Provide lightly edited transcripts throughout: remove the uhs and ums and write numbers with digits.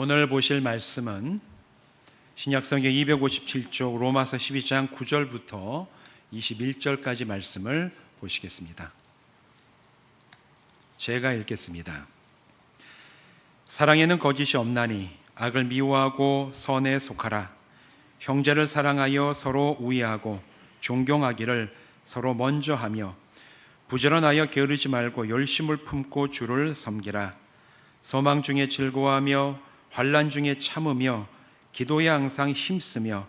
오늘 보실 말씀은 신약성경 257쪽 로마서 12장 9절부터 21절까지 말씀을 보시겠습니다. 제가 읽겠습니다. 사랑에는 거짓이 없나니 악을 미워하고 선에 속하라. 형제를 사랑하여 서로 우애하고 존경하기를 서로 먼저 하며 부지런하여 게으르지 말고 열심을 품고 주를 섬기라. 소망 중에 즐거워하며 환난 중에 참으며 기도에 항상 힘쓰며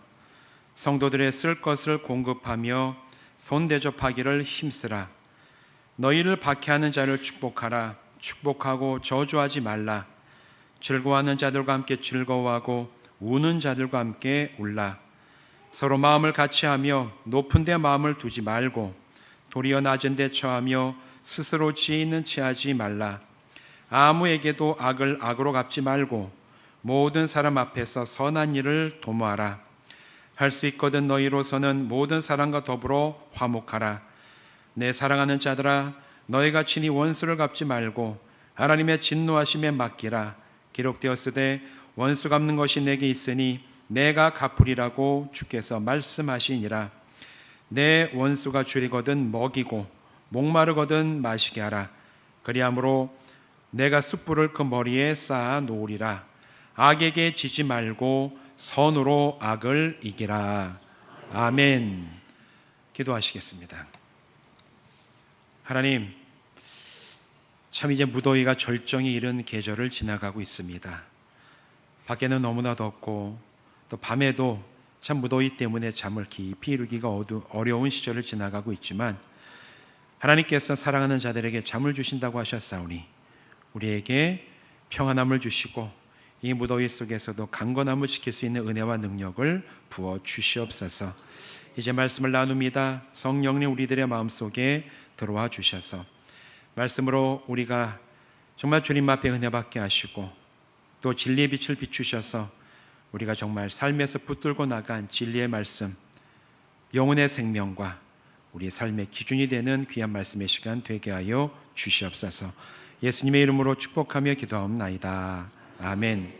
성도들의 쓸 것을 공급하며 손대접하기를 힘쓰라. 너희를 박해하는 자를 축복하라. 축복하고 저주하지 말라. 즐거워하는 자들과 함께 즐거워하고 우는 자들과 함께 울라. 서로 마음을 같이하며 높은 데 마음을 두지 말고 도리어 낮은 데 처하며 스스로 지혜 있는 채 하지 말라. 아무에게도 악을 악으로 갚지 말고 모든 사람 앞에서 선한 일을 도모하라. 할 수 있거든 너희로서는 모든 사람과 더불어 화목하라. 내 사랑하는 자들아, 너희가 친히 원수를 갚지 말고 하나님의 진노하심에 맡기라. 기록되었으되 원수 갚는 것이 내게 있으니 내가 갚으리라고 주께서 말씀하시니라. 내 원수가 줄이거든 먹이고 목마르거든 마시게 하라. 그리함으로 내가 숯불을 그 머리에 쌓아 놓으리라. 악에게 지지 말고 선으로 악을 이기라. 아멘. 기도하시겠습니다. 하나님, 참 이제 무더위가 절정에 이른 계절을 지나가고 있습니다. 밖에는 너무나 덥고 또 밤에도 참 무더위 때문에 잠을 깊이 이루기가 어려운 시절을 지나가고 있지만 하나님께서 사랑하는 자들에게 잠을 주신다고 하셨사오니 우리에게 평안함을 주시고 이 무더위 속에서도 강건함을 지킬 수 있는 은혜와 능력을 부어 주시옵소서. 이제 말씀을 나눕니다. 성령님 우리들의 마음속에 들어와 주셔서 말씀으로 우리가 정말 주님 앞에 은혜 받게 하시고 또 진리의 빛을 비추셔서 우리가 정말 삶에서 붙들고 나간 진리의 말씀, 영혼의 생명과 우리의 삶의 기준이 되는 귀한 말씀의 시간 되게 하여 주시옵소서. 예수님의 이름으로 축복하며 기도하옵나이다. 아멘.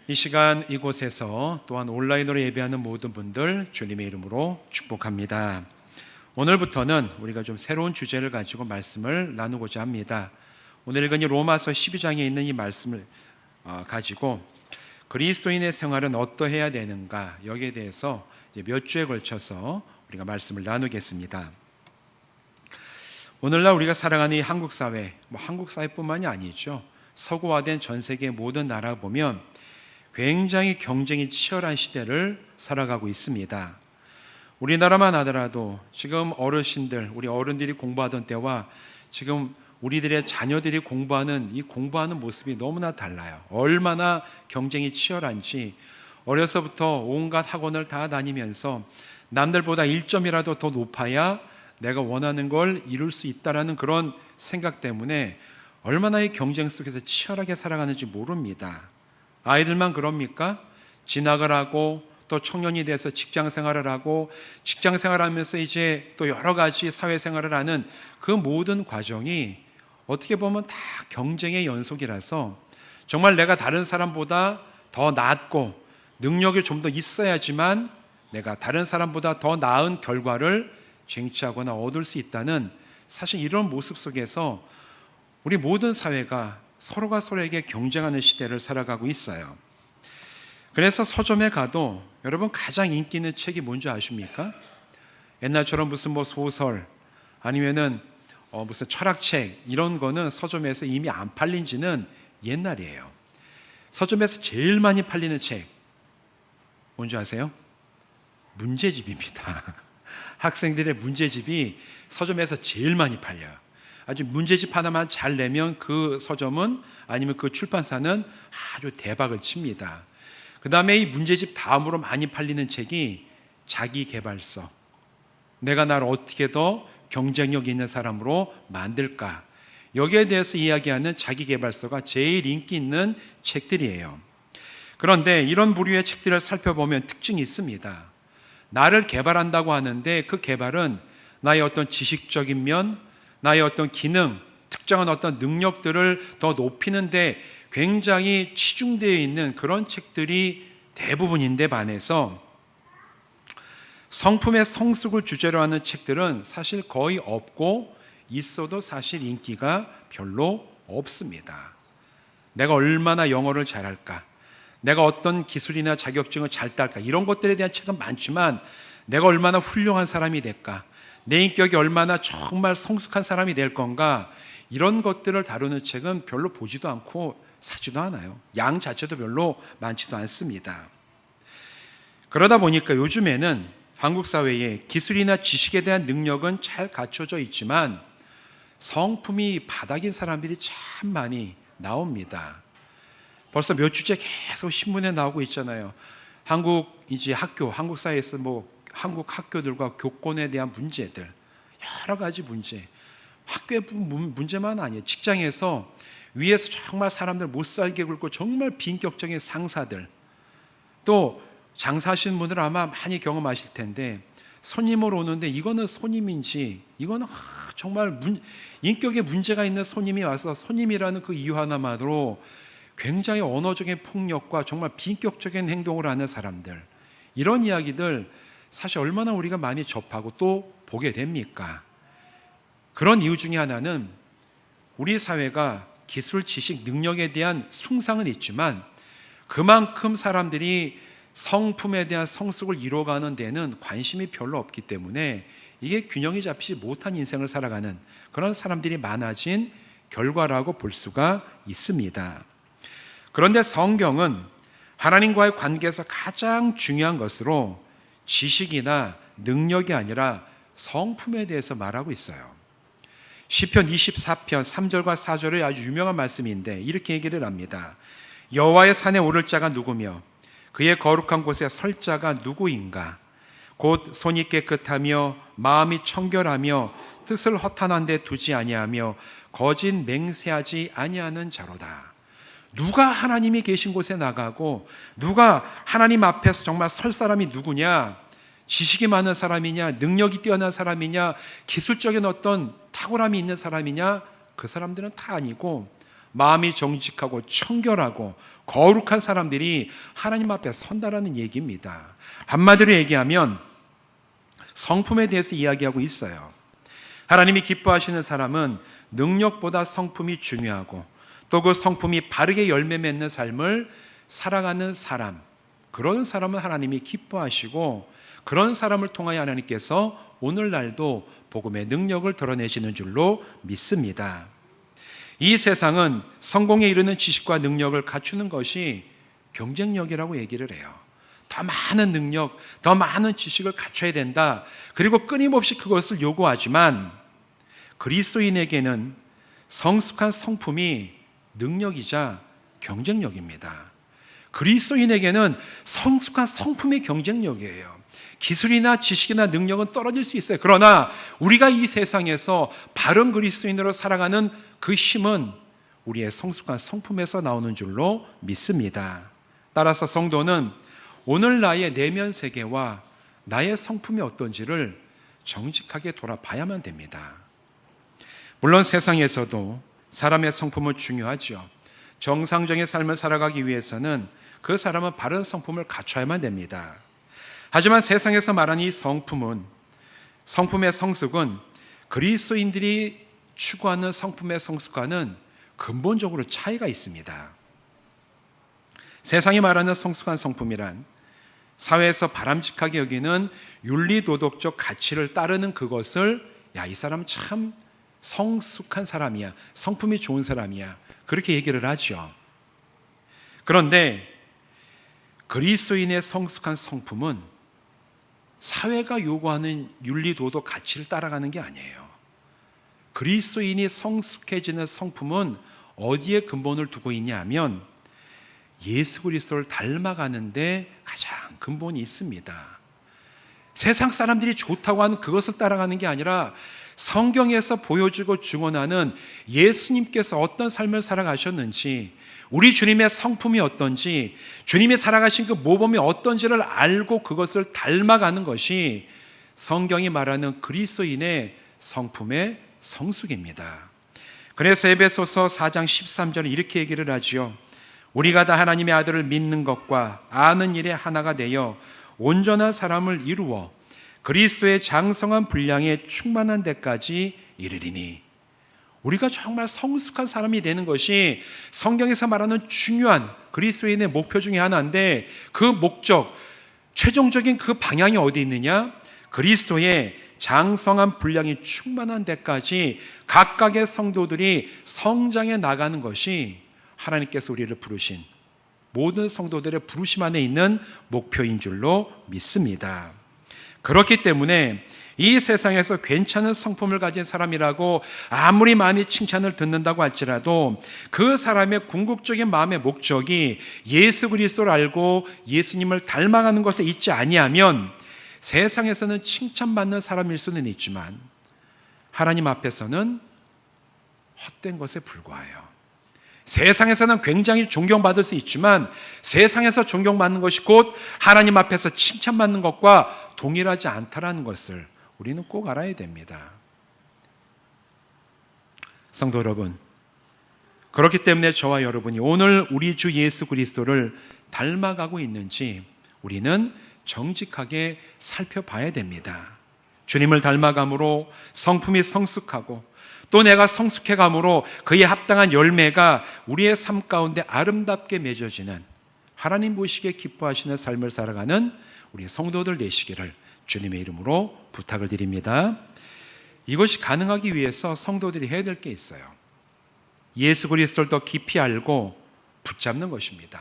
이 시간 이곳에서 또한 온라인으로 예배하는 모든 분들 주님의 이름으로 축복합니다. 오늘부터는 우리가 좀 새로운 주제를 가지고 말씀을 나누고자 합니다. 오늘 읽은 이 로마서 12장에 있는 이 말씀을 가지고 그리스도인의 생활은 어떠해야 되는가, 여기에 대해서 이제 몇 주에 걸쳐서 우리가 말씀을 나누겠습니다. 오늘날 우리가 살아가는 이 한국 사회, 한국 사회뿐만이 아니죠. 서구화된 전 세계 모든 나라 보면 굉장히 경쟁이 치열한 시대를 살아가고 있습니다. 우리나라만 하더라도 지금 어르신들, 우리 어른들이 공부하던 때와 지금 우리들의 자녀들이 공부하는 이 공부하는 모습이 너무나 달라요. 얼마나 경쟁이 치열한지 어려서부터 온갖 학원을 다 다니면서 남들보다 1점이라도 더 높아야 내가 원하는 걸 이룰 수 있다라는 그런 생각 때문에 얼마나 이 경쟁 속에서 치열하게 살아가는지 모릅니다. 아이들만 그럽니까? 진학을 하고 또 청년이 돼서 직장 생활을 하고 직장 생활하면서 이제 또 여러 가지 사회생활을 하는 그 모든 과정이 어떻게 보면 다 경쟁의 연속이라서 정말 내가 다른 사람보다 더 낫고 능력이 좀 더 있어야지만 내가 다른 사람보다 더 나은 결과를 쟁취하거나 얻을 수 있다는 사실 이런 모습 속에서 우리 모든 사회가 서로가 서로에게 경쟁하는 시대를 살아가고 있어요. 그래서 서점에 가도 여러분 가장 인기 있는 책이 뭔지 아십니까? 옛날처럼 무슨 소설 아니면은 무슨 철학책 이런 거는 서점에서 이미 안 팔린 지는 옛날이에요. 서점에서 제일 많이 팔리는 책 뭔지 아세요? 문제집입니다. 학생들의 문제집이 서점에서 제일 많이 팔려요. 아주 문제집 하나만 잘 내면 그 서점은 아니면 그 출판사는 아주 대박을 칩니다. 그 다음에 이 문제집 다음으로 많이 팔리는 책이 자기계발서. 내가 나를 어떻게 더 경쟁력 있는 사람으로 만들까? 여기에 대해서 이야기하는 자기계발서가 제일 인기 있는 책들이에요. 그런데 이런 부류의 책들을 살펴보면 특징이 있습니다. 나를 개발한다고 하는데 그 개발은 나의 어떤 지식적인 면, 나의 어떤 기능, 특정한 어떤 능력들을 더 높이는 데 굉장히 치중되어 있는 그런 책들이 대부분인데 반해서 성품의 성숙을 주제로 하는 책들은 사실 거의 없고 있어도 사실 인기가 별로 없습니다. 내가 얼마나 영어를 잘할까, 내가 어떤 기술이나 자격증을 잘 딸까, 이런 것들에 대한 책은 많지만 내가 얼마나 훌륭한 사람이 될까, 내 인격이 얼마나 정말 성숙한 사람이 될 건가, 이런 것들을 다루는 책은 별로 보지도 않고 사지도 않아요. 양 자체도 별로 많지도 않습니다. 그러다 보니까 요즘에는 한국 사회에 기술이나 지식에 대한 능력은 잘 갖춰져 있지만 성품이 바닥인 사람들이 참 많이 나옵니다. 벌써 몇 주째 계속 신문에 나오고 있잖아요. 한국 사회에서 한국 학교들과 교권에 대한 문제들, 여러 가지 문제. 학교의 문제만 아니에요. 직장에서 위에서 정말 사람들 못 살게 굴고 정말 비인격적인 상사들, 또 장사하시는 분들 아마 많이 경험하실 텐데 손님으로 오는데 이거는 손님인지, 이거는 정말 인격에 문제가 있는 손님이 와서 손님이라는 그 이유 하나만으로 굉장히 언어적인 폭력과 정말 비인격적인 행동을 하는 사람들, 이런 이야기들 사실 얼마나 우리가 많이 접하고 또 보게 됩니까? 그런 이유 중에 하나는 우리 사회가 기술, 지식, 능력에 대한 숭상은 있지만 그만큼 사람들이 성품에 대한 성숙을 이뤄가는 데는 관심이 별로 없기 때문에 이게 균형이 잡히지 못한 인생을 살아가는 그런 사람들이 많아진 결과라고 볼 수가 있습니다. 그런데 성경은 하나님과의 관계에서 가장 중요한 것으로 지식이나 능력이 아니라 성품에 대해서 말하고 있어요. 시편 24편 3절과 4절의 아주 유명한 말씀인데 이렇게 얘기를 합니다. 여호와의 산에 오를 자가 누구며 그의 거룩한 곳에 설 자가 누구인가? 곧 손이 깨끗하며 마음이 청결하며 뜻을 허탄한 데 두지 아니하며 거짓 맹세하지 아니하는 자로다. 누가 하나님이 계신 곳에 나가고 누가 하나님 앞에서 정말 설 사람이 누구냐? 지식이 많은 사람이냐, 능력이 뛰어난 사람이냐, 기술적인 어떤 탁월함이 있는 사람이냐, 그 사람들은 다 아니고 마음이 정직하고 청결하고 거룩한 사람들이 하나님 앞에 선다라는 얘기입니다. 한마디로 얘기하면 성품에 대해서 이야기하고 있어요. 하나님이 기뻐하시는 사람은 능력보다 성품이 중요하고 또 그 성품이 바르게 열매 맺는 삶을 살아가는 사람, 그런 사람은 하나님이 기뻐하시고 그런 사람을 통하여 하나님께서 오늘날도 복음의 능력을 드러내시는 줄로 믿습니다. 이 세상은 성공에 이르는 지식과 능력을 갖추는 것이 경쟁력이라고 얘기를 해요. 더 많은 능력, 더 많은 지식을 갖춰야 된다. 그리고 끊임없이 그것을 요구하지만 그리스도인에게는 성숙한 성품이 능력이자 경쟁력입니다. 그리스도인에게는 성숙한 성품이 경쟁력이에요. 기술이나 지식이나 능력은 떨어질 수 있어요. 그러나 우리가 이 세상에서 바른 그리스도인으로 살아가는 그 힘은 우리의 성숙한 성품에서 나오는 줄로 믿습니다. 따라서 성도는 오늘 나의 내면 세계와 나의 성품이 어떤지를 정직하게 돌아봐야만 됩니다. 물론 세상에서도 사람의 성품은 중요하죠. 정상적인 삶을 살아가기 위해서는 그 사람은 바른 성품을 갖춰야만 됩니다. 하지만 세상에서 말하는 이 성품의 성숙은 그리스도인들이 추구하는 성품의 성숙과는 근본적으로 차이가 있습니다. 세상이 말하는 성숙한 성품이란 사회에서 바람직하게 여기는 윤리도덕적 가치를 따르는 그것을 이 사람은 참 성숙한 사람이야, 성품이 좋은 사람이야, 그렇게 얘기를 하죠. 그런데 그리스도인의 성숙한 성품은 사회가 요구하는 윤리도덕 가치를 따라가는 게 아니에요. 그리스도인이 성숙해지는 성품은 어디에 근본을 두고 있냐 하면 예수 그리스도를 닮아가는데 가장 근본이 있습니다. 세상 사람들이 좋다고 하는 그것을 따라가는 게 아니라 성경에서 보여주고 증언하는 예수님께서 어떤 삶을 살아가셨는지, 우리 주님의 성품이 어떤지, 주님이 살아가신 그 모범이 어떤지를 알고 그것을 닮아가는 것이 성경이 말하는 그리스도인의 성품의 성숙입니다. 그래서 에베소서 4장 13절에 이렇게 얘기를 하지요. 우리가 다 하나님의 아들을 믿는 것과 아는 일에 하나가 되어 온전한 사람을 이루어 그리스도의 장성한 분량에 충만한 데까지 이르리니. 우리가 정말 성숙한 사람이 되는 것이 성경에서 말하는 중요한 그리스도인의 목표 중에 하나인데, 그 목적, 최종적인 그 방향이 어디 있느냐? 그리스도의 장성한 분량이 충만한 데까지 각각의 성도들이 성장해 나가는 것이 하나님께서 우리를 부르신 모든 성도들의 부르심 안에 있는 목표인 줄로 믿습니다. 그렇기 때문에 이 세상에서 괜찮은 성품을 가진 사람이라고 아무리 많이 칭찬을 듣는다고 할지라도 그 사람의 궁극적인 마음의 목적이 예수 그리스도를 알고 예수님을 닮아가는 것에 있지 아니하면 세상에서는 칭찬받는 사람일 수는 있지만 하나님 앞에서는 헛된 것에 불과해요. 세상에서는 굉장히 존경받을 수 있지만 세상에서 존경받는 것이 곧 하나님 앞에서 칭찬받는 것과 동일하지 않다라는 것을 우리는 꼭 알아야 됩니다. 성도 여러분, 그렇기 때문에 저와 여러분이 오늘 우리 주 예수 그리스도를 닮아가고 있는지 우리는 정직하게 살펴봐야 됩니다. 주님을 닮아감으로 성품이 성숙하고 또 내가 성숙해감으로 그에 합당한 열매가 우리의 삶 가운데 아름답게 맺어지는, 하나님 보시기에 기뻐하시는 삶을 살아가는 우리 성도들 되시기를 주님의 이름으로 부탁을 드립니다. 이것이 가능하기 위해서 성도들이 해야 될 게 있어요. 예수 그리스도를 더 깊이 알고 붙잡는 것입니다.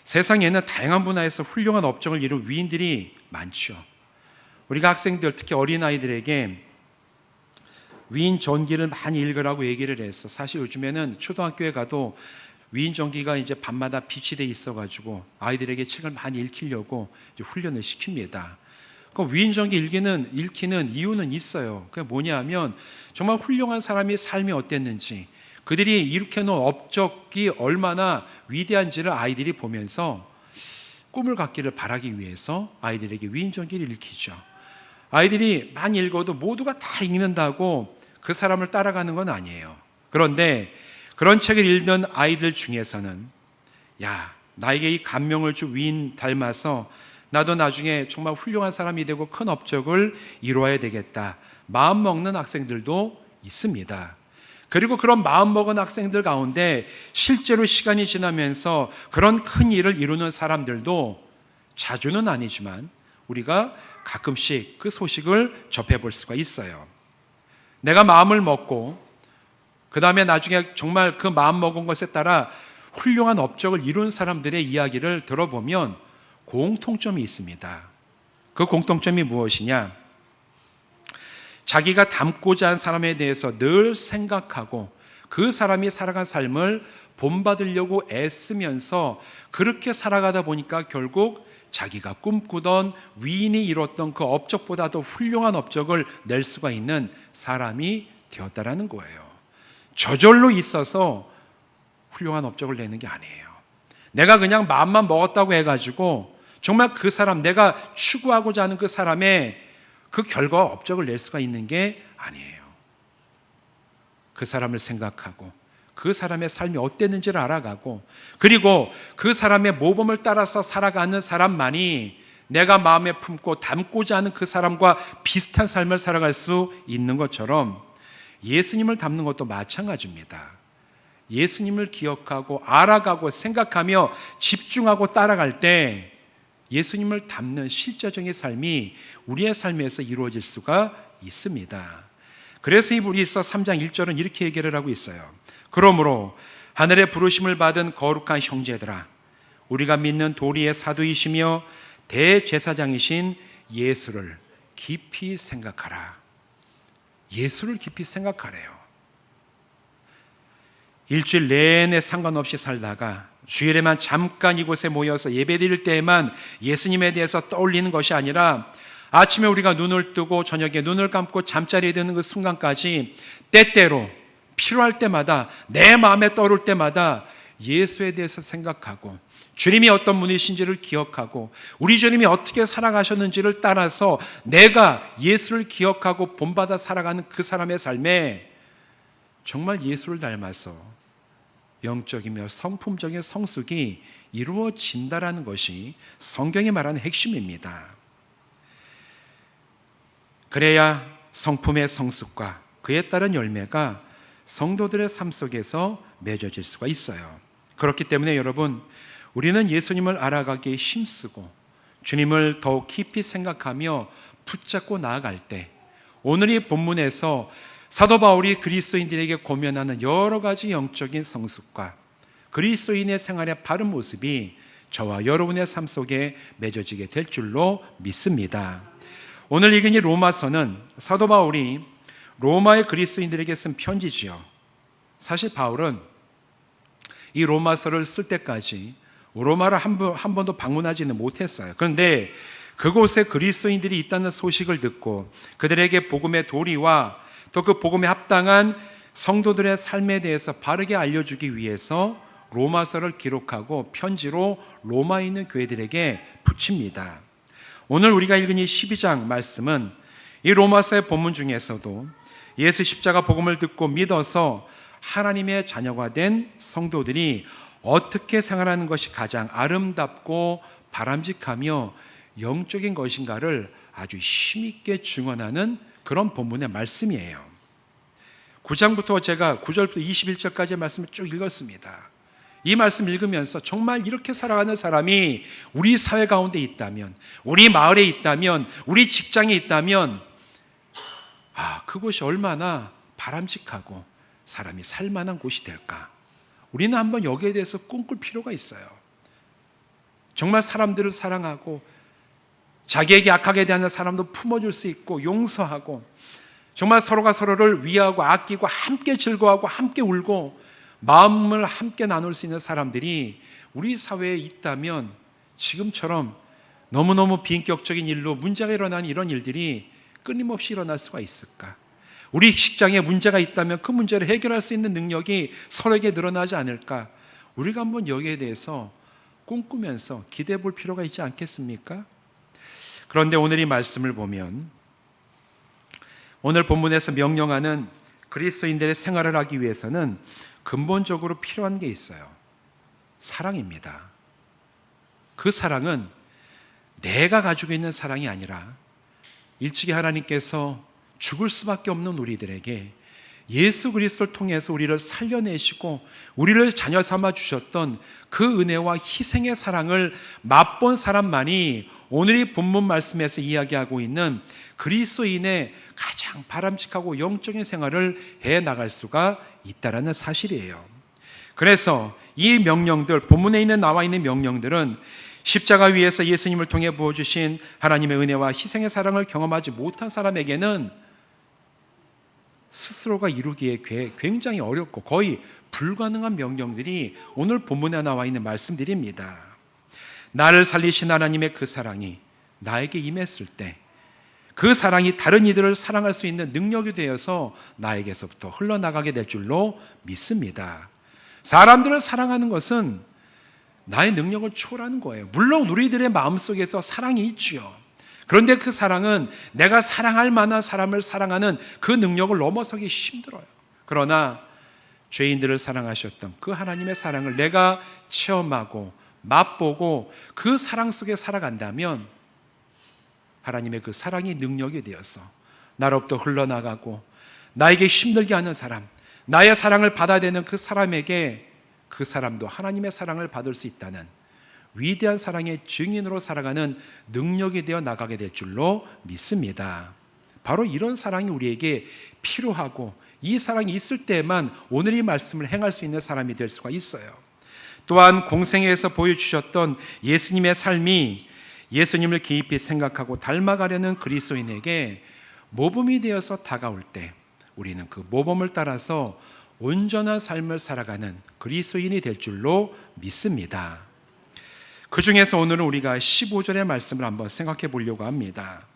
세상에는 다양한 분야에서 훌륭한 업적을 이룬 위인들이 많죠. 우리가 학생들, 특히 어린아이들에게 위인 전기를 많이 읽으라고 얘기를 했어. 사실 요즘에는 초등학교에 가도 위인 전기가 이제 밤마다 비치돼 있어가지고 아이들에게 책을 많이 읽히려고 이제 훈련을 시킵니다. 그 위인 전기 읽히는 이유는 있어요. 그게 뭐냐면 정말 훌륭한 사람의 삶이 어땠는지, 그들이 일으켜놓은 업적이 얼마나 위대한지를 아이들이 보면서 꿈을 갖기를 바라기 위해서 아이들에게 위인 전기를 읽히죠. 아이들이 많이 읽어도 모두가 다 읽는다고 그 사람을 따라가는 건 아니에요. 그런데 그런 책을 읽는 아이들 중에서는 야, 나에게 이 감명을 준 위인 닮아서 나도 나중에 정말 훌륭한 사람이 되고 큰 업적을 이루어야 되겠다, 마음 먹는 학생들도 있습니다. 그리고 그런 마음 먹은 학생들 가운데 실제로 시간이 지나면서 그런 큰 일을 이루는 사람들도 자주는 아니지만 우리가 가끔씩 그 소식을 접해볼 수가 있어요. 내가 마음을 먹고 그 다음에 나중에 정말 그 마음 먹은 것에 따라 훌륭한 업적을 이룬 사람들의 이야기를 들어보면 공통점이 있습니다. 그 공통점이 무엇이냐? 자기가 닮고자 한 사람에 대해서 늘 생각하고 그 사람이 살아간 삶을 본받으려고 애쓰면서 그렇게 살아가다 보니까 결국 자기가 꿈꾸던 위인이 이뤘던 그 업적보다 더 훌륭한 업적을 낼 수가 있는 사람이 되었다라는 거예요. 저절로 있어서 훌륭한 업적을 내는 게 아니에요. 내가 그냥 마음만 먹었다고 해가지고 정말 그 사람, 내가 추구하고자 하는 그 사람의 그 결과 업적을 낼 수가 있는 게 아니에요. 그 사람을 생각하고 그 사람의 삶이 어땠는지를 알아가고 그리고 그 사람의 모범을 따라서 살아가는 사람만이 내가 마음에 품고 닮고자 하는 그 사람과 비슷한 삶을 살아갈 수 있는 것처럼 예수님을 닮는 것도 마찬가지입니다. 예수님을 기억하고 알아가고 생각하며 집중하고 따라갈 때 예수님을 닮는 실제적인 삶이 우리의 삶에서 이루어질 수가 있습니다. 그래서 이 히브리서 3장 1절은 이렇게 얘기를 하고 있어요. 그러므로 하늘의 부르심을 받은 거룩한 형제들아, 우리가 믿는 도리의 사도이시며 대제사장이신 예수를 깊이 생각하라. 예수를 깊이 생각하래요. 일주일 내내 상관없이 살다가 주일에만 잠깐 이곳에 모여서 예배드릴 때에만 예수님에 대해서 떠올리는 것이 아니라 아침에 우리가 눈을 뜨고 저녁에 눈을 감고 잠자리에 드는 그 순간까지 때때로 필요할 때마다 내 마음에 떠오를 때마다 예수에 대해서 생각하고 주님이 어떤 분이신지를 기억하고 우리 주님이 어떻게 살아가셨는지를 따라서 내가 예수를 기억하고 본받아 살아가는 그 사람의 삶에 정말 예수를 닮아서 영적이며 성품적인 성숙이 이루어진다라는 것이 성경이 말하는 핵심입니다. 그래야 성품의 성숙과 그에 따른 열매가 성도들의 삶 속에서 맺어질 수가 있어요. 그렇기 때문에 여러분, 우리는 예수님을 알아가기에 힘쓰고 주님을 더욱 깊이 생각하며 붙잡고 나아갈 때, 오늘 이 본문에서 사도 바울이 그리스도인들에게 고면하는 여러 가지 영적인 성숙과 그리스도인의 생활의 바른 모습이 저와 여러분의 삶 속에 맺어지게 될 줄로 믿습니다. 오늘 읽은 이 로마서는 사도 바울이 로마의 그리스도인들에게 쓴 편지지요. 사실 바울은 이 로마서를 쓸 때까지 로마를 한 번도 방문하지는 못했어요. 그런데 그곳에 그리스도인들이 있다는 소식을 듣고 그들에게 복음의 도리와 또 그 복음에 합당한 성도들의 삶에 대해서 바르게 알려주기 위해서 로마서를 기록하고 편지로 로마에 있는 교회들에게 붙입니다. 오늘 우리가 읽은 이 12장 말씀은 이 로마서의 본문 중에서도 예수 십자가 복음을 듣고 믿어서 하나님의 자녀가 된 성도들이 어떻게 생활하는 것이 가장 아름답고 바람직하며 영적인 것인가를 아주 힘있게 증언하는 그런 본문의 말씀이에요. 9장부터 제가 9절부터 21절까지의 말씀을 쭉 읽었습니다. 이 말씀 읽으면서 정말 이렇게 살아가는 사람이 우리 사회 가운데 있다면, 우리 마을에 있다면, 우리 직장에 있다면 그곳이 얼마나 바람직하고 사람이 살만한 곳이 될까? 우리는 한번 여기에 대해서 꿈꿀 필요가 있어요. 정말 사람들을 사랑하고 자기에게 악하게 대하는 사람도 품어줄 수 있고 용서하고 정말 서로가 서로를 위하고 아끼고 함께 즐거워하고 함께 울고 마음을 함께 나눌 수 있는 사람들이 우리 사회에 있다면 지금처럼 너무너무 비인격적인 일로 문제가 일어나는 이런 일들이 끊임없이 일어날 수가 있을까? 우리 직장에 문제가 있다면 그 문제를 해결할 수 있는 능력이 서로에게 늘어나지 않을까? 우리가 한번 여기에 대해서 꿈꾸면서 기대해 볼 필요가 있지 않겠습니까? 그런데 오늘 이 말씀을 보면 오늘 본문에서 명령하는 그리스도인들의 생활을 하기 위해서는 근본적으로 필요한 게 있어요. 사랑입니다. 그 사랑은 내가 가지고 있는 사랑이 아니라 일찍이 하나님께서 죽을 수밖에 없는 우리들에게 예수 그리스도를 통해서 우리를 살려내시고 우리를 자녀 삼아 주셨던 그 은혜와 희생의 사랑을 맛본 사람만이 오늘 이 본문 말씀에서 이야기하고 있는 그리스도인의 가장 바람직하고 영적인 생활을 해나갈 수가 있다는 사실이에요. 그래서 이 명령들, 본문에 나와 있는 명령들은 십자가 위에서 예수님을 통해 부어주신 하나님의 은혜와 희생의 사랑을 경험하지 못한 사람에게는 스스로가 이루기에 굉장히 어렵고 거의 불가능한 명령들이 오늘 본문에 나와 있는 말씀들입니다. 나를 살리신 하나님의 그 사랑이 나에게 임했을 때 그 사랑이 다른 이들을 사랑할 수 있는 능력이 되어서 나에게서부터 흘러나가게 될 줄로 믿습니다. 사람들을 사랑하는 것은 나의 능력을 초월하는 거예요. 물론 우리들의 마음속에서 사랑이 있지요. 그런데 그 사랑은 내가 사랑할 만한 사람을 사랑하는 그 능력을 넘어서기 힘들어요. 그러나 죄인들을 사랑하셨던 그 하나님의 사랑을 내가 체험하고 맛보고 그 사랑 속에 살아간다면 하나님의 그 사랑이 능력이 되어서 나로부터 흘러나가고 나에게 힘들게 하는 사람, 나의 사랑을 받아야 되는 그 사람에게 그 사람도 하나님의 사랑을 받을 수 있다는 위대한 사랑의 증인으로 살아가는 능력이 되어 나가게 될 줄로 믿습니다. 바로 이런 사랑이 우리에게 필요하고 이 사랑이 있을 때만 오늘 이 말씀을 행할 수 있는 사람이 될 수가 있어요. 또한 공생애에서 보여주셨던 예수님의 삶이 예수님을 깊이 생각하고 닮아가려는 그리스도인에게 모범이 되어서 다가올 때 우리는 그 모범을 따라서 온전한 삶을 살아가는 그리스도인이 될 줄로 믿습니다. 그 중에서 오늘은 우리가 15절의 말씀을 한번 생각해 보려고 합니다.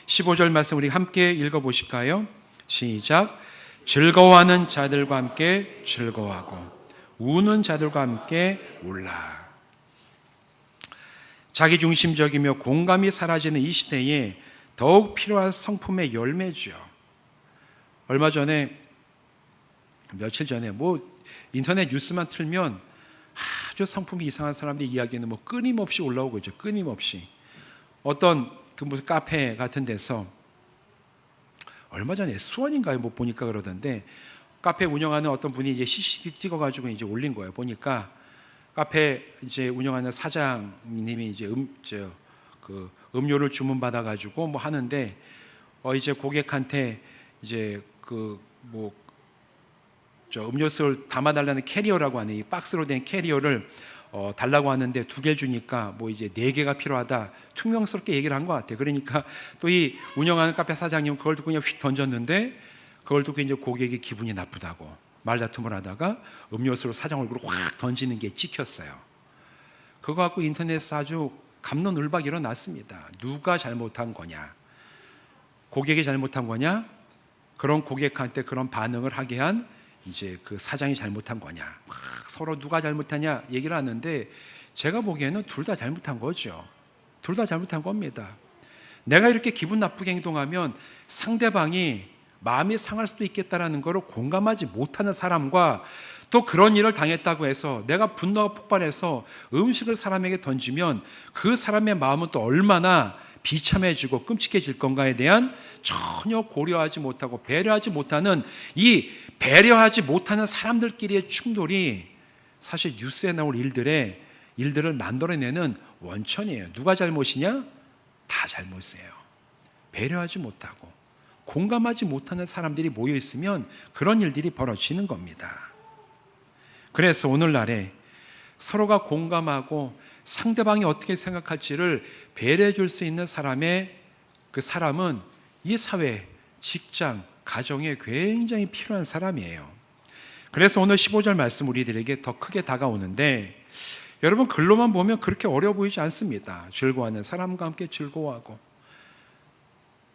15절 말씀 우리 함께 읽어보실까요? 시작. 즐거워하는 자들과 함께 즐거워하고 우는 자들과 함께 울라. 자기중심적이며 공감이 사라지는 이 시대에 더욱 필요한 성품의 열매죠. 얼마 전에 며칠 전에 인터넷 뉴스만 틀면 아주 성품이 이상한 사람들의 이야기는 끊임없이 올라오고 있죠. 끊임없이. 어떤 무슨 카페 같은 데서 얼마 전에 수원인가요? 보니까 그러던데 카페 운영하는 어떤 분이 이제 CCTV 찍어가지고 이제 올린 거예요. 보니까 카페 이제 운영하는 사장님이 이제 음료를 주문 받아가지고 하는데 이제 고객한테 이제 음료수를 담아달라는 캐리어라고 하는 이 박스로 된 캐리어를 달라고 하는데 2개 주니까 이제 4개가 필요하다. 퉁명스럽게 얘기를 한 것 같아요. 그러니까 또 이 운영하는 카페 사장님은 그걸 듣고 그냥 휙 던졌는데 그걸 듣고 이제 고객이 기분이 나쁘다고 말다툼을 하다가 음료수를 사장 얼굴로 확 던지는 게 찍혔어요. 그거 갖고 인터넷에서 아주 갑론을박이 일어났습니다. 누가 잘못한 거냐? 고객이 잘못한 거냐? 그런 고객한테 그런 반응을 하게 한 이제 그 사장이 잘못한 거냐? 서로 누가 잘못하냐 얘기를 하는데 제가 보기에는 둘 다 잘못한 거죠. 둘 다 잘못한 겁니다. 내가 이렇게 기분 나쁘게 행동하면 상대방이 마음이 상할 수도 있겠다라는 것을 공감하지 못하는 사람과 또 그런 일을 당했다고 해서 내가 분노가 폭발해서 음식을 사람에게 던지면 그 사람의 마음은 또 얼마나 비참해지고 끔찍해질 건가에 대한 전혀 고려하지 못하고 배려하지 못하는 이 배려하지 못하는 사람들끼리의 충돌이 사실 뉴스에 나올 일들을 만들어내는 원천이에요. 누가 잘못이냐? 다 잘못이에요. 배려하지 못하고 공감하지 못하는 사람들이 모여 있으면 그런 일들이 벌어지는 겁니다. 그래서 오늘날에 서로가 공감하고 상대방이 어떻게 생각할지를 배려해 줄 수 있는 그 사람은 이 사회, 직장, 가정에 굉장히 필요한 사람이에요. 그래서 오늘 15절 말씀 우리들에게 더 크게 다가오는데 여러분 글로만 보면 그렇게 어려워 보이지 않습니다. 즐거워하는 사람과 함께 즐거워하고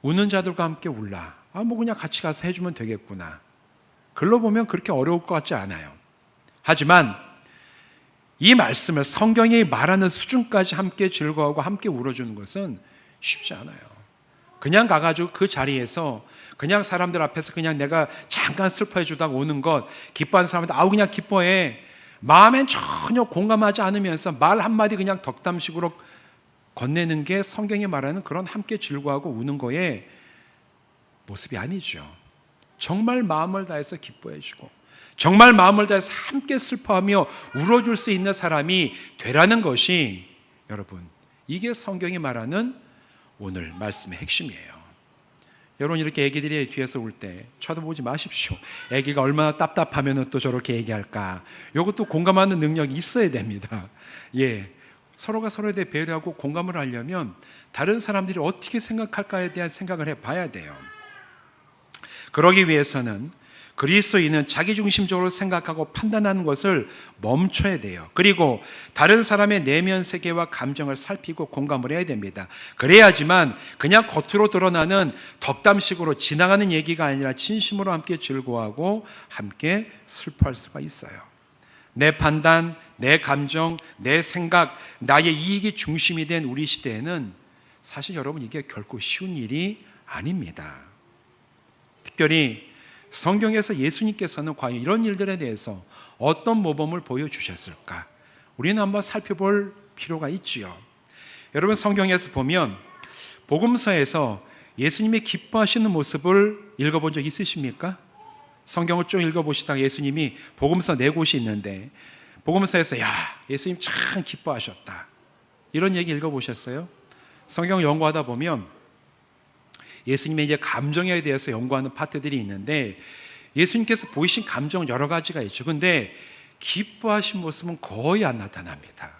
우는 자들과 함께 울라. 그냥 같이 가서 해주면 되겠구나. 글로 보면 그렇게 어려울 것 같지 않아요. 하지만 이 말씀을 성경이 말하는 수준까지 함께 즐거워하고 함께 울어주는 것은 쉽지 않아요. 그냥 가가지고 그 자리에서 그냥 사람들 앞에서 그냥 내가 잠깐 슬퍼해 주다가 오는 것, 기뻐하는 사람한테 그냥 기뻐해. 마음엔 전혀 공감하지 않으면서 말 한마디 그냥 덕담식으로 건네는 게 성경이 말하는 그런 함께 즐거워하고 우는 거의 모습이 아니죠. 정말 마음을 다해서 기뻐해 주고 정말 마음을 다해서 함께 슬퍼하며 울어줄 수 있는 사람이 되라는 것이 여러분 이게 성경이 말하는 오늘 말씀의 핵심이에요. 여러분 이렇게 애기들이 뒤에서 울 때 쳐다보지 마십시오. 애기가 얼마나 답답하면 또 저렇게 얘기할까. 이것도 공감하는 능력이 있어야 됩니다. 서로가 서로에 대해 배려하고 공감을 하려면 다른 사람들이 어떻게 생각할까에 대한 생각을 해봐야 돼요. 그러기 위해서는 그리스도인은 자기중심적으로 생각하고 판단하는 것을 멈춰야 돼요. 그리고 다른 사람의 내면 세계와 감정을 살피고 공감을 해야 됩니다. 그래야지만 그냥 겉으로 드러나는 덕담식으로 지나가는 얘기가 아니라 진심으로 함께 즐거워하고 함께 슬퍼할 수가 있어요. 내 판단, 내 감정, 내 생각, 나의 이익이 중심이 된 우리 시대에는 사실 여러분 이게 결코 쉬운 일이 아닙니다. 특별히 성경에서 예수님께서는 과연 이런 일들에 대해서 어떤 모범을 보여주셨을까? 우리는 한번 살펴볼 필요가 있지요. 여러분 성경에서 보면 복음서에서 예수님이 기뻐하시는 모습을 읽어본 적 있으십니까? 성경을 쭉 읽어보시다가 예수님이 복음서 4곳이 있는데 복음서에서 예수님 참 기뻐하셨다 이런 얘기 읽어보셨어요? 성경 연구하다 보면 예수님의 이제 감정에 대해서 연구하는 파트들이 있는데 예수님께서 보이신 감정은 여러 가지가 있죠. 근데 기뻐하신 모습은 거의 안 나타납니다.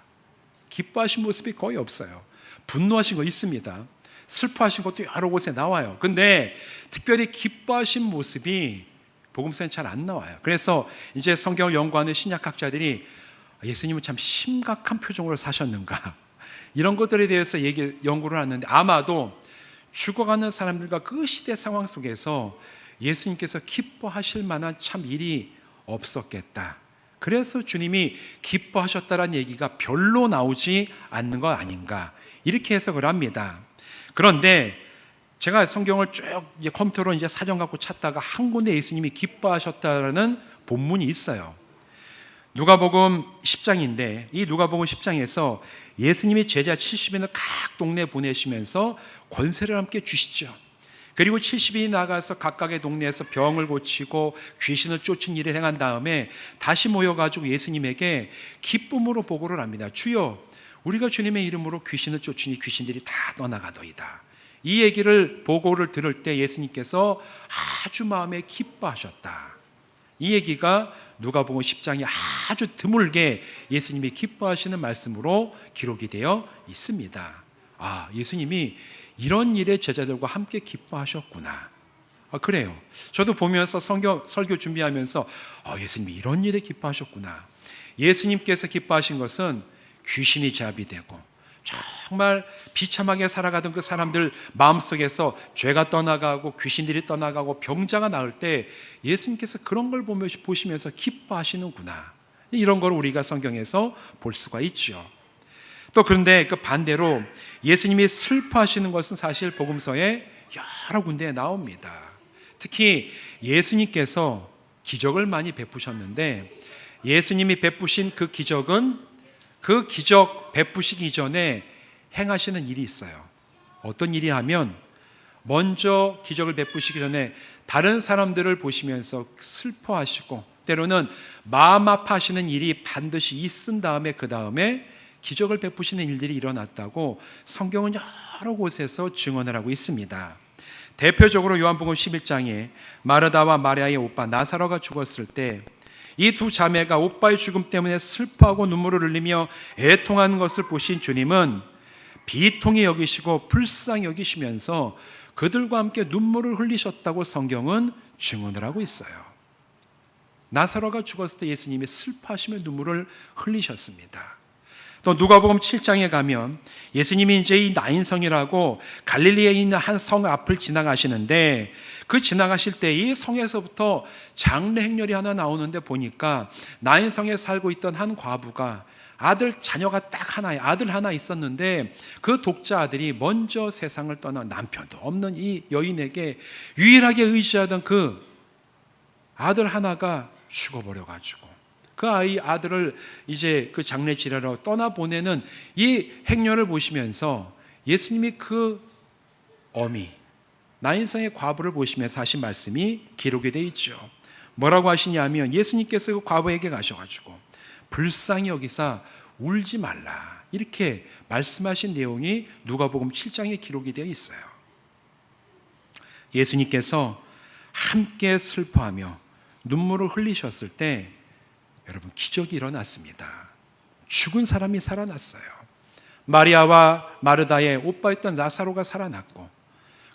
기뻐하신 모습이 거의 없어요. 분노하신 거 있습니다. 슬퍼하신 것도 여러 곳에 나와요. 근데 특별히 기뻐하신 모습이 복음서에는 잘 안 나와요. 그래서 이제 성경을 연구하는 신약학자들이 예수님은 참 심각한 표정으로 사셨는가 이런 것들에 대해서 연구를 하는데 아마도 죽어가는 사람들과 그 시대 상황 속에서 예수님께서 기뻐하실 만한 참 일이 없었겠다. 그래서 주님이 기뻐하셨다는 얘기가 별로 나오지 않는 것 아닌가 이렇게 해석을 합니다. 그런데 제가 성경을 쭉 컴퓨터로 사전 갖고 찾다가 한 군데 예수님이 기뻐하셨다라는 본문이 있어요. 누가복음 10장인데 이 누가복음 10장에서 예수님이 제자 70인을 각 동네 보내시면서 권세를 함께 주시죠. 그리고 70인이 나가서 각각의 동네에서 병을 고치고 귀신을 쫓은 일을 행한 다음에 다시 모여가지고 예수님에게 기쁨으로 보고를 합니다. 주여, 우리가 주님의 이름으로 귀신을 쫓으니 귀신들이 다 떠나가더이다. 이 얘기를 보고를 들을 때 예수님께서 아주 마음에 기뻐하셨다. 이 얘기가 누가복음 10장에 아주 드물게 예수님이 기뻐하시는 말씀으로 기록이 되어 있습니다. 아, 예수님이 이런 일에 제자들과 함께 기뻐하셨구나. 그래요. 저도 보면서 설교 준비하면서 예수님이 이런 일에 기뻐하셨구나. 예수님께서 기뻐하신 것은 귀신이 제압이 되고 정말 비참하게 살아가던 그 사람들 마음속에서 죄가 떠나가고 귀신들이 떠나가고 병자가 나을 때 예수님께서 그런 걸 보시면서 기뻐하시는구나. 이런 걸 우리가 성경에서 볼 수가 있죠. 또 그런데 그 반대로 예수님이 슬퍼하시는 것은 사실 복음서에 여러 군데에 나옵니다. 특히 예수님께서 기적을 많이 베푸셨는데 예수님이 베푸신 그 기적은 그 기적 베푸시기 전에 행하시는 일이 있어요. 어떤 일이 하면 먼저 기적을 베푸시기 전에 다른 사람들을 보시면서 슬퍼하시고 때로는 마음 아파하시는 일이 반드시 있은 다음에 그 다음에 기적을 베푸시는 일들이 일어났다고 성경은 여러 곳에서 증언을 하고 있습니다. 대표적으로 요한복음 11장에 마르다와 마리아의 오빠 나사로가 죽었을 때 이 두 자매가 오빠의 죽음 때문에 슬퍼하고 눈물을 흘리며 애통하는 것을 보신 주님은 비통히 여기시고 불쌍히 여기시면서 그들과 함께 눈물을 흘리셨다고 성경은 증언을 하고 있어요. 나사로가 죽었을 때 예수님이 슬퍼하시며 눈물을 흘리셨습니다. 또 누가복음 7장에 가면 예수님이 이제 이 나인성이라고 갈릴리에 있는 한 성 앞을 지나가시는데 그 지나가실 때 이 성에서부터 장례 행렬이 하나 나오는데 보니까 나인성에 살고 있던 한 과부가 자녀가 딱 하나에 아들 하나 있었는데 그 독자 아들이 먼저 세상을 떠나 남편도 없는 이 여인에게 유일하게 의지하던 그 아들 하나가 죽어버려가지고 그 아들을 이제 그 장례 지내러 떠나보내는 이 행렬을 보시면서 예수님이 그 어미 나인성의 과부를 보시면서 하신 말씀이 기록이 되어 있죠. 뭐라고 하시냐면 예수님께서 그 과부에게 가셔가지고 불쌍히 여기사 울지 말라 이렇게 말씀하신 내용이 누가복음 7장에 기록이 되어 있어요. 예수님께서 함께 슬퍼하며 눈물을 흘리셨을 때 여러분 기적이 일어났습니다. 죽은 사람이 살아났어요. 마리아와 마르다의 오빠였던 나사로가 살아났고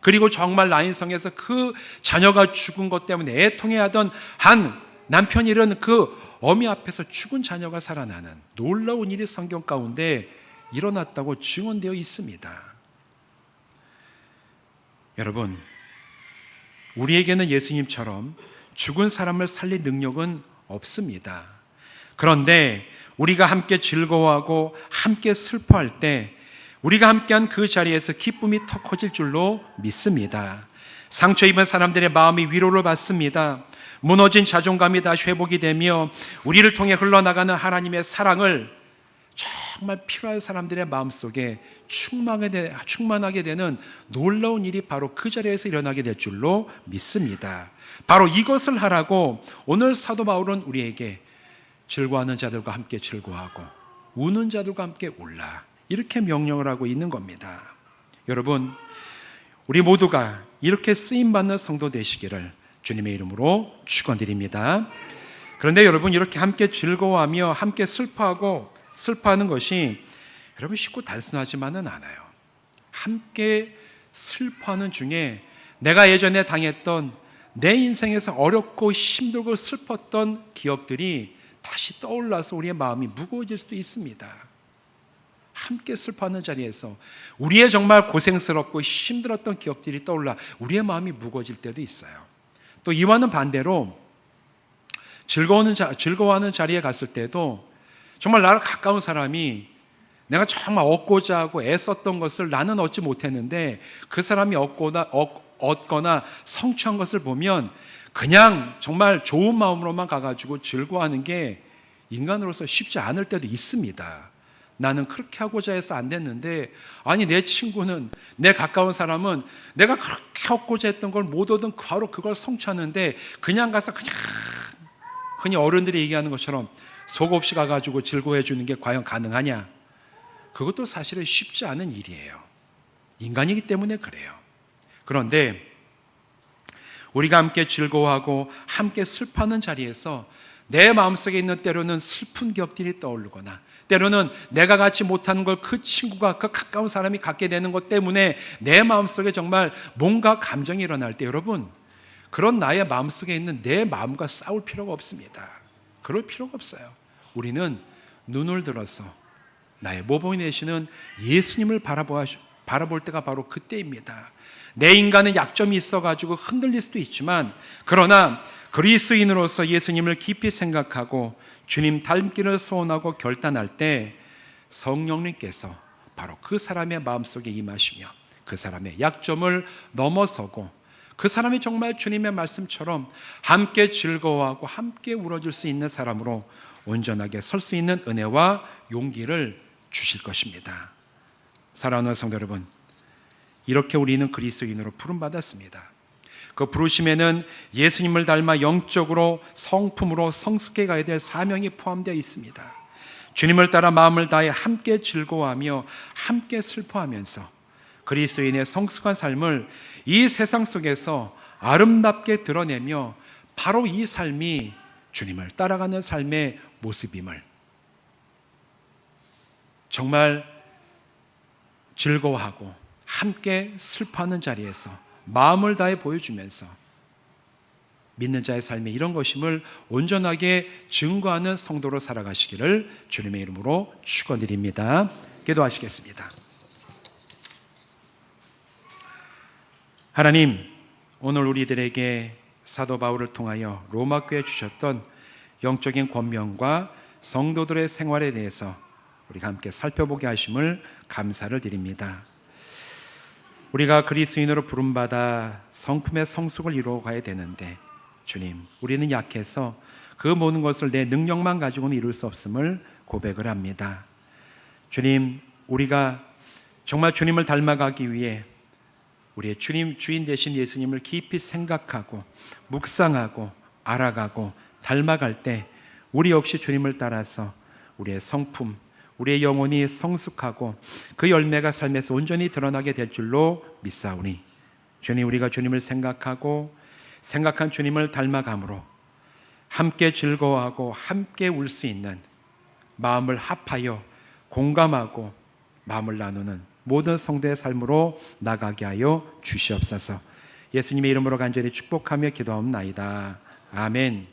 그리고 정말 나인성에서 그 자녀가 죽은 것 때문에 애통해하던 한 남편이 이런 그 어미 앞에서 죽은 자녀가 살아나는 놀라운 일이 성경 가운데 일어났다고 증언되어 있습니다. 여러분, 우리에게는 예수님처럼 죽은 사람을 살릴 능력은 없습니다. 그런데 우리가 함께 즐거워하고 함께 슬퍼할 때 우리가 함께한 그 자리에서 기쁨이 더 커질 줄로 믿습니다. 상처 입은 사람들의 마음이 위로를 받습니다. 무너진 자존감이 다시 회복이 되며 우리를 통해 흘러나가는 하나님의 사랑을 정말 필요한 사람들의 마음속에 충만하게 되는 놀라운 일이 바로 그 자리에서 일어나게 될 줄로 믿습니다. 바로 이것을 하라고 오늘 사도 바울은 우리에게 즐거워하는 자들과 함께 즐거워하고 우는 자들과 함께 울라 이렇게 명령을 하고 있는 겁니다. 여러분, 우리 모두가 이렇게 쓰임받는 성도 되시기를 주님의 이름으로 축원드립니다. 그런데 여러분, 이렇게 함께 즐거워하며 함께 슬퍼하는 것이 여러분 쉽고 단순하지만은 않아요. 함께 슬퍼하는 중에 내가 예전에 당했던 내 인생에서 어렵고 힘들고 슬펐던 기억들이 다시 떠올라서 우리의 마음이 무거워질 수도 있습니다. 함께 슬퍼하는 자리에서 우리의 정말 고생스럽고 힘들었던 기억들이 떠올라 우리의 마음이 무거워질 때도 있어요. 또 이와는 반대로 즐거워하는 자리에 갔을 때도 정말 나랑 가까운 사람이 내가 정말 얻고자 하고 애썼던 것을 나는 얻지 못했는데 그 사람이 얻거나 성취한 것을 보면 그냥 정말 좋은 마음으로만 가가지고 즐거워하는 게 인간으로서 쉽지 않을 때도 있습니다. 나는 그렇게 하고자 해서 안 됐는데, 아니 내 친구는, 내 가까운 사람은 내가 그렇게 얻고자 했던 걸 못 얻은 바로 그걸 성취하는데 그냥 가서 그냥 어른들이 얘기하는 것처럼 속 없이 가가지고 즐거워해 주는 게 과연 가능하냐? 그것도 사실은 쉽지 않은 일이에요. 인간이기 때문에 그래요. 그런데 우리가 함께 즐거워하고 함께 슬퍼하는 자리에서 내 마음속에 있는 때로는 슬픈 기억들이 떠오르거나, 때로는 내가 갖지 못하는 걸 그 친구가, 그 가까운 사람이 갖게 되는 것 때문에 내 마음속에 정말 뭔가 감정이 일어날 때, 여러분, 그런 나의 마음속에 있는 내 마음과 싸울 필요가 없습니다. 그럴 필요가 없어요. 우리는 눈을 들어서 나의 모범이 되시는 예수님을 바라볼 때가 바로 그때입니다. 내 인간은 약점이 있어가지고 흔들릴 수도 있지만, 그러나 그리스도인으로서 예수님을 깊이 생각하고 주님 닮기를 소원하고 결단할 때 성령님께서 바로 그 사람의 마음속에 임하시며 그 사람의 약점을 넘어서고 그 사람이 정말 주님의 말씀처럼 함께 즐거워하고 함께 울어줄 수 있는 사람으로 온전하게 설 수 있는 은혜와 용기를 주실 것입니다. 사랑하는 성도 여러분, 이렇게 우리는 그리스도인으로 부름받았습니다. 그 부르심에는 예수님을 닮아 영적으로 성품으로 성숙해 가야 될 사명이 포함되어 있습니다. 주님을 따라 마음을 다해 함께 즐거워하며 함께 슬퍼하면서 그리스도인의 성숙한 삶을 이 세상 속에서 아름답게 드러내며 바로 이 삶이 주님을 따라가는 삶의 모습임을 정말 즐거워하고 함께 슬퍼하는 자리에서 마음을 다해 보여주면서 믿는 자의 삶이 이런 것임을 온전하게 증거하는 성도로 살아가시기를 주님의 이름으로 축원드립니다. 기도하시겠습니다. 하나님, 오늘 우리들에게 사도 바울을 통하여 로마 교회에 주셨던 영적인 권면과 성도들의 생활에 대해서 우리가 함께 살펴보게 하심을 감사를 드립니다. 우리가 그리스도인으로 부름받아 성품의 성숙을 이루어가야 되는데, 주님, 우리는 약해서 그 모든 것을 내 능력만 가지고는 이룰 수 없음을 고백을 합니다. 주님, 우리가 정말 주님을 닮아가기 위해 우리의 주인 되신 예수님을 깊이 생각하고 묵상하고 알아가고 닮아갈 때 우리 역시 주님을 따라서 우리의 성품, 우리의 영혼이 성숙하고 그 열매가 삶에서 온전히 드러나게 될 줄로 믿사오니, 주님, 우리가 주님을 생각한 주님을 닮아감으로 함께 즐거워하고 함께 울 수 있는 마음을 합하여 공감하고 마음을 나누는 모든 성도의 삶으로 나가게 하여 주시옵소서. 예수님의 이름으로 간절히 축복하며 기도하옵나이다. 아멘.